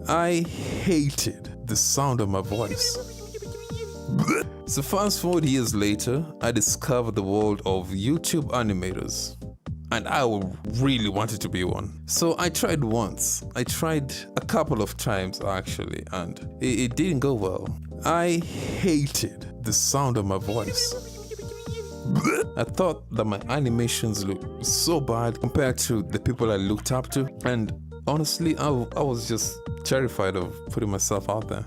I hated the sound of my voice. So fast forward years later, I discovered the world of YouTube animators. And I really wanted to be one. So I tried once. I tried a couple of times actually, and it didn't go well. I hated the sound of my voice. I thought that my animations looked so bad compared to the people I looked up to. And honestly, I was just terrified of putting myself out there.